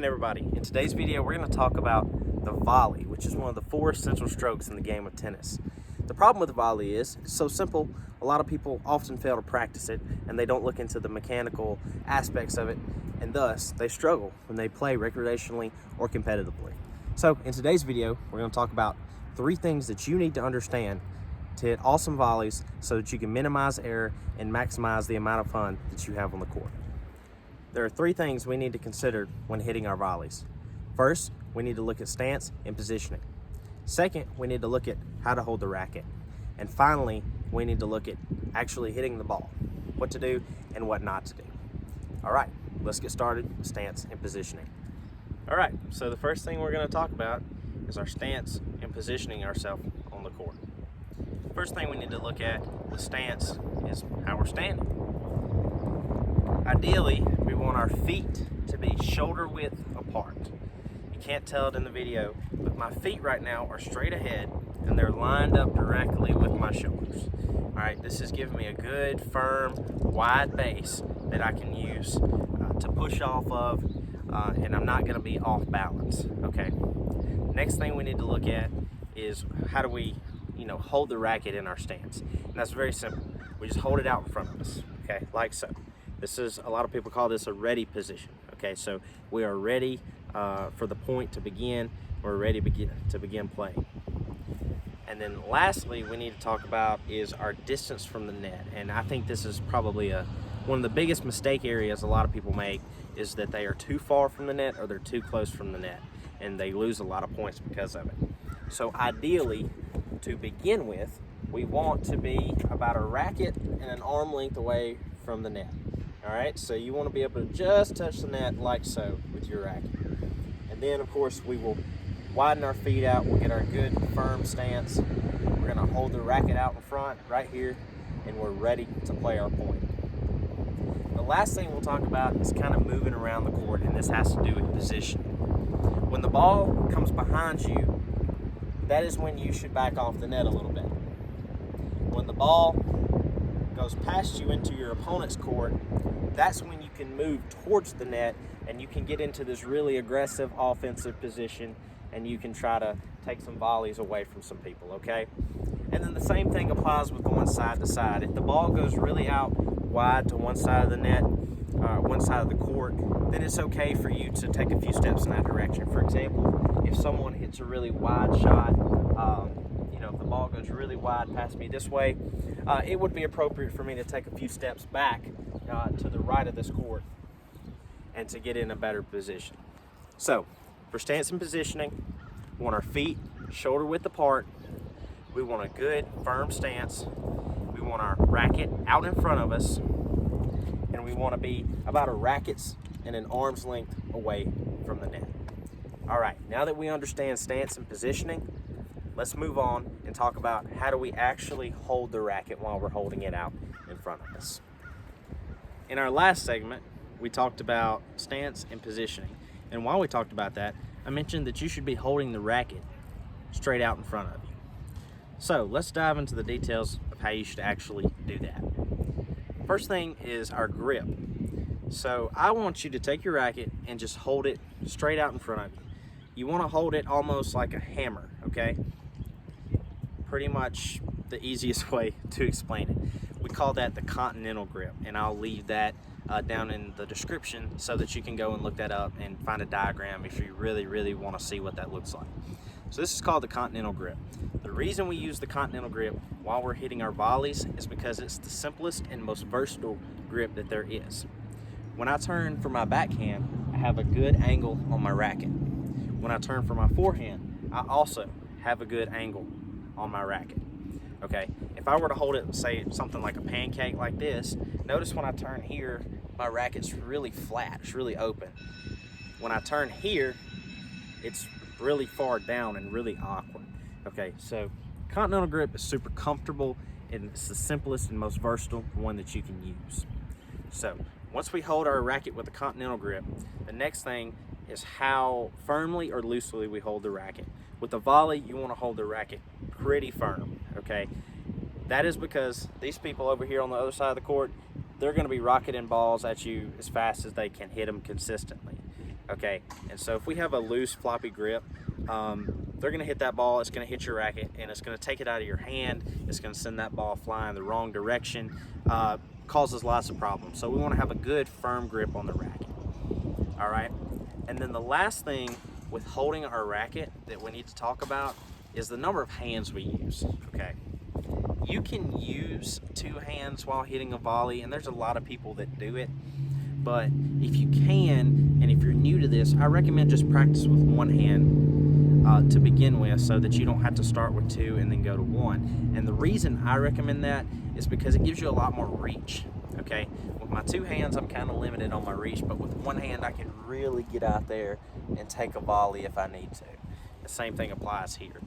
morning, everybody. In today's video, we're going to talk about the volley, which is one of the 4 essential strokes in the game of tennis. The problem with the volley is it's so simple, a lot of people often fail to practice it and they don't look into the mechanical aspects of it, and thus they struggle when they play recreationally or competitively. So in today's video, we're going to talk about 3 things that you need to understand to hit awesome volleys so that you can minimize error and maximize the amount of fun that you have on the court. There are 3 things we need to consider when hitting our volleys. First, we need to look at stance and positioning. Second, we need to look at how to hold the racket. And finally, we need to look at actually hitting the ball, what to do and what not to do. All right, let's get started with stance and positioning. All right, so the first thing we're going to talk about is our stance and positioning ourselves on the court. First thing we need to look at with stance is how we're standing. Ideally, we want our feet to be shoulder width apart. You can't tell it in the video, but my feet right now are straight ahead and they're lined up directly with my shoulders. All right, this is giving me a good, firm, wide base that I can use to push off of, and I'm not gonna be off balance, okay? Next thing we need to look at is how do we, hold the racket in our stance. And that's very simple. We just hold it out in front of us, okay, like so. This is, a lot of people call this a ready position, okay? So we are ready for the point to begin. We're ready to begin playing. And then lastly, we need to talk about is our distance from the net. And I think this is probably one of the biggest mistake areas a lot of people make, is that they are too far from the net or they're too close from the net, and they lose a lot of points because of it. So ideally, to begin with, we want to be about a racket and an arm length away from the net. All right, so you want to be able to just touch the net like so with your racket. And then of course we will widen our feet out, we'll get our good firm stance. We're gonna hold the racket out in front right here, and we're ready to play our point. The last thing we'll talk about is kind of moving around the court, and this has to do with position. When the ball comes behind you, that is when you should back off the net a little bit. When the ball goes past you into your opponent's court, that's when you can move towards the net and you can get into this really aggressive offensive position, and you can try to take some volleys away from some people, okay? And then the same thing applies with going side to side. If the ball goes really out wide to one side of the net, one side of the court, then it's okay for you to take a few steps in that direction. For example, if someone hits a really wide shot, if the ball goes really wide past me this way, it would be appropriate for me to take a few steps back to the right of this court and to get in a better position. So for stance and positioning, we want our feet shoulder width apart. We want a good firm stance. We want our racket out in front of us, and we want to be about a racket's and an arm's length away from the net. All right, now that we understand stance and positioning, let's move on and talk about how do we actually hold the racket while we're holding it out in front of us. In our last segment, we talked about stance and positioning. And while we talked about that, I mentioned that you should be holding the racket straight out in front of you. So let's dive into the details of how you should actually do that. First thing is our grip. So I want you to take your racket and just hold it straight out in front of you. You want to hold it almost like a hammer, okay? Pretty much the easiest way to explain it. We call that the continental grip, and I'll leave that down in the description so that you can go and look that up and find a diagram if you really want to see what that looks like. So this is called the continental grip. The reason we use the continental grip while we're hitting our volleys is because it's the simplest and most versatile grip that there is. When I turn for my backhand, I have a good angle on my racket. When I turn for my forehand, I also have a good angle on my racket. Okay, if I were to hold it, say something like a pancake like this, notice when I turn here, my racket's really flat, it's really open. When I turn here, it's really far down and really awkward. Okay, so continental grip is super comfortable, and it's the simplest and most versatile one that you can use. So once we hold our racket with a continental grip, the next thing is how firmly or loosely we hold the racket. With a volley, you want to hold the racket pretty firm, okay? That is because these people over here on the other side of the court, they're going to be rocketing balls at you as fast as they can hit them consistently. Okay, and so if we have a loose floppy grip, they're gonna hit that ball, it's gonna hit your racket, and it's gonna take it out of your hand, it's gonna send that ball flying the wrong direction, causes lots of problems. So we wanna have a good firm grip on the racket. All right, and then the last thing with holding our racket that we need to talk about is the number of hands we use, okay? You can use 2 hands while hitting a volley, and there's a lot of people that do it, but if you can, and if you're new to this, I recommend just practice with 1 hand to begin with, so that you don't have to start with 2 and then go to 1. And the reason I recommend that is because it gives you a lot more reach, okay? With my 2 hands, I'm kind of limited on my reach, but with 1 hand, I can really get out there and take a volley if I need to. The same thing applies here.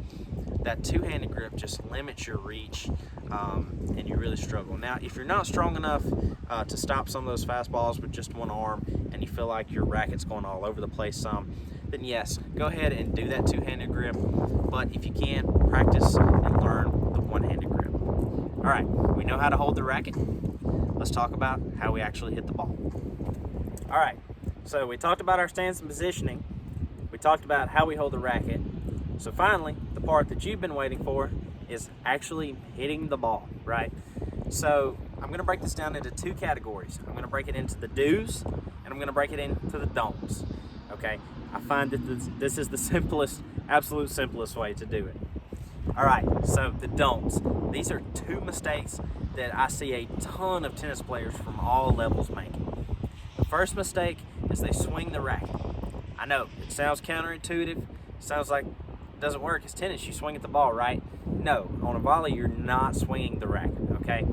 That 2-handed grip just limits your reach, and you really struggle. Now, if you're not strong enough to stop some of those fastballs with just 1 arm, and you feel like your racket's going all over the place some, then yes, go ahead and do that 2-handed grip. But if you can, practice and learn the 1-handed grip. All right, we know how to hold the racket. Let's talk about how we actually hit the ball. All right, so we talked about our stance and positioning. We talked about how we hold the racket. So finally, the part that you've been waiting for is actually hitting the ball, right? So I'm gonna break this down into 2 categories. I'm gonna break it into the do's, and I'm gonna break it into the don'ts, okay? I find that this is the simplest, absolute simplest way to do it. All right, so the don'ts. These are 2 mistakes that I see a ton of tennis players from all levels making. The first mistake is they swing the racket. I know, it sounds counterintuitive, sounds like it doesn't work. It's tennis, you swing at the ball, right? No, on a volley, you're not swinging the racket, okay?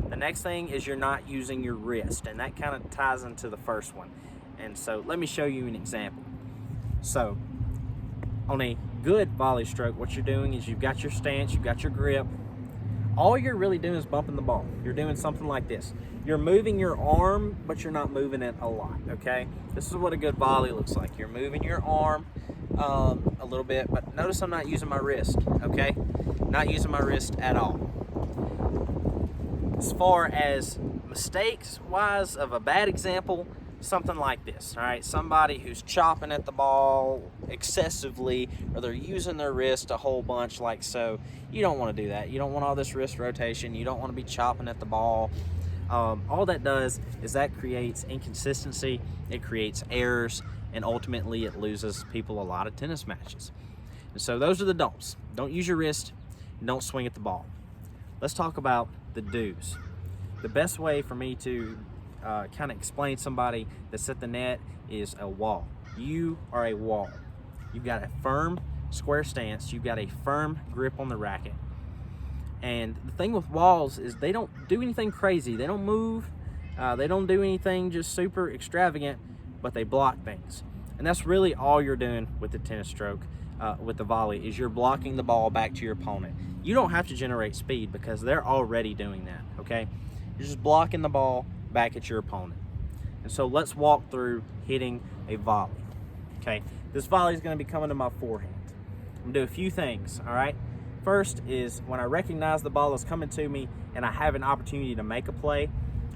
The next thing is you're not using your wrist, and that kind of ties into the first one. And so let me show you an example. So on a good volley stroke, what you're doing is you've got your stance, you've got your grip. All you're really doing is bumping the ball. You're doing something like this. You're moving your arm, but you're not moving it a lot, okay? This is what a good volley looks like. You're moving your arm a little bit, but notice I'm not using my wrist, okay? Not using my wrist at all. As far as mistakes-wise of a bad example, something like this, all right? Somebody who's chopping at the ball excessively, or they're using their wrist a whole bunch like so. You don't want to do that. You don't want all this wrist rotation. You don't want to be chopping at the ball. All that does is that creates inconsistency, it creates errors, and ultimately it loses people a lot of tennis matches. And so those are the don'ts. Don't use your wrist, don't swing at the ball. Let's talk about the do's. The best way for me to kind of explain somebody that's at the net is a wall. You are a wall. You've got a firm square stance, you've got a firm grip on the racket. And the thing with walls is they don't do anything crazy. They don't move, they don't do anything just super extravagant, but they block things. And that's really all you're doing with the tennis stroke, with the volley, is you're blocking the ball back to your opponent. You don't have to generate speed because they're already doing that, okay? You're just blocking the ball back at your opponent. And so let's walk through hitting a volley, okay? This volley is going to be coming to my forehand. I'm going to do a few things, all right? First is when I recognize the ball is coming to me and I have an opportunity to make a play,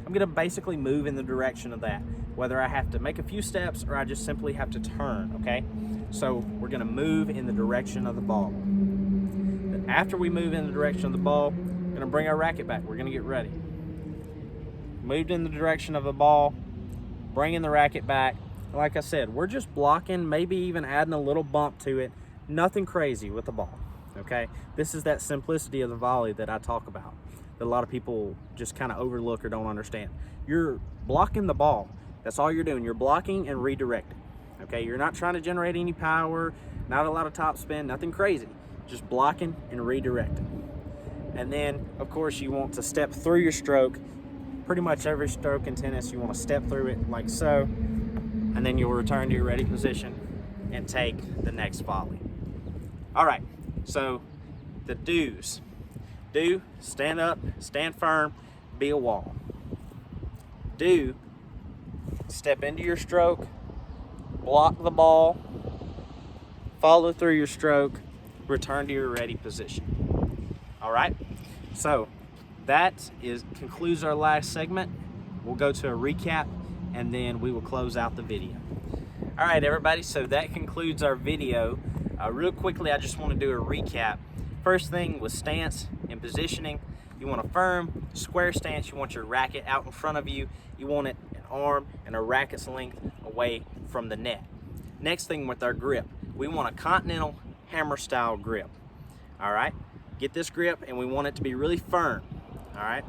I'm going to basically move in the direction of that, whether I have to make a few steps or I just simply have to turn, okay? So we're going to move in the direction of the ball. Then after we move in the direction of the ball, we're going to bring our racket back. We're going to get ready. Moved in the direction of the ball, bringing the racket back. Like I said, we're just blocking, maybe even adding a little bump to it. Nothing crazy with the ball, okay? This is that simplicity of the volley that I talk about, that a lot of people just kind of overlook or don't understand. You're blocking the ball. That's all you're doing. You're blocking and redirecting, okay? You're not trying to generate any power, not a lot of top spin, nothing crazy. Just blocking and redirecting. And then, of course, you want to step through your stroke. Pretty much every stroke in tennis, you want to step through it like so, and then you'll return to your ready position and take the next volley. All right, so the do's. Do, stand up, stand firm, be a wall. Do, step into your stroke, block the ball, follow through your stroke, return to your ready position. All right, so that concludes our last segment. We'll go to a recap and then we will close out the video. All right, everybody, so that concludes our video. Real quickly, I just want to do a recap. First thing was stance and positioning. You want a firm, square stance. You want your racket out in front of you. You want it an arm and a racket's length away from the net. Next thing with our grip, we want a continental hammer style grip. All right, get this grip and we want it to be really firm. All right,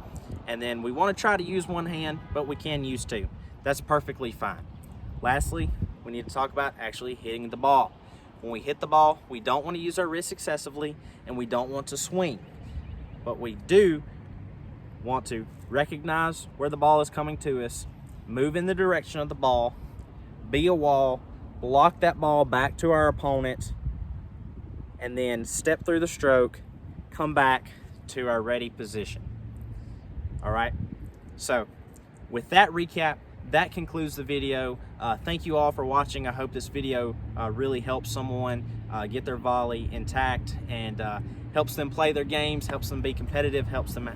and then we want to try to use one hand, but we can use two. That's perfectly fine. Lastly, we need to talk about actually hitting the ball. When we hit the ball, we don't want to use our wrists excessively and we don't want to swing. But we do want to recognize where the ball is coming to us, move in the direction of the ball, be a wall, block that ball back to our opponent, and then step through the stroke, come back to our ready position. All right, so with that recap, that concludes the video. Thank you all for watching. I hope this video really helps someone get their volley intact and helps them play their games, helps them be competitive, helps them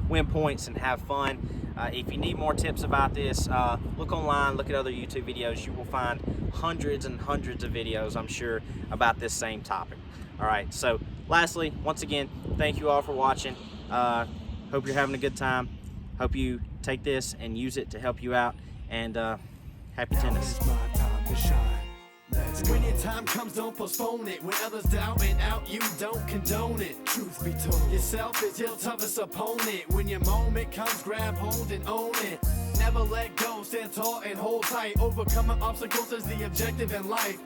win points and have fun. If you need more tips about this, look online, look at other YouTube videos. You will find hundreds and hundreds of videos, I'm sure, about this same topic. All right, so lastly, once again, thank you all for watching. Hope you're having a good time. Hope you take this and use it to help you out. And happy tennis. When your time comes, don't postpone it. When others doubt it out, you don't condone it. Truth be told, yourself is your toughest opponent. When your moment comes, grab hold and own it. Never let go, stand tall and hold tight. Overcoming obstacles is the objective in life.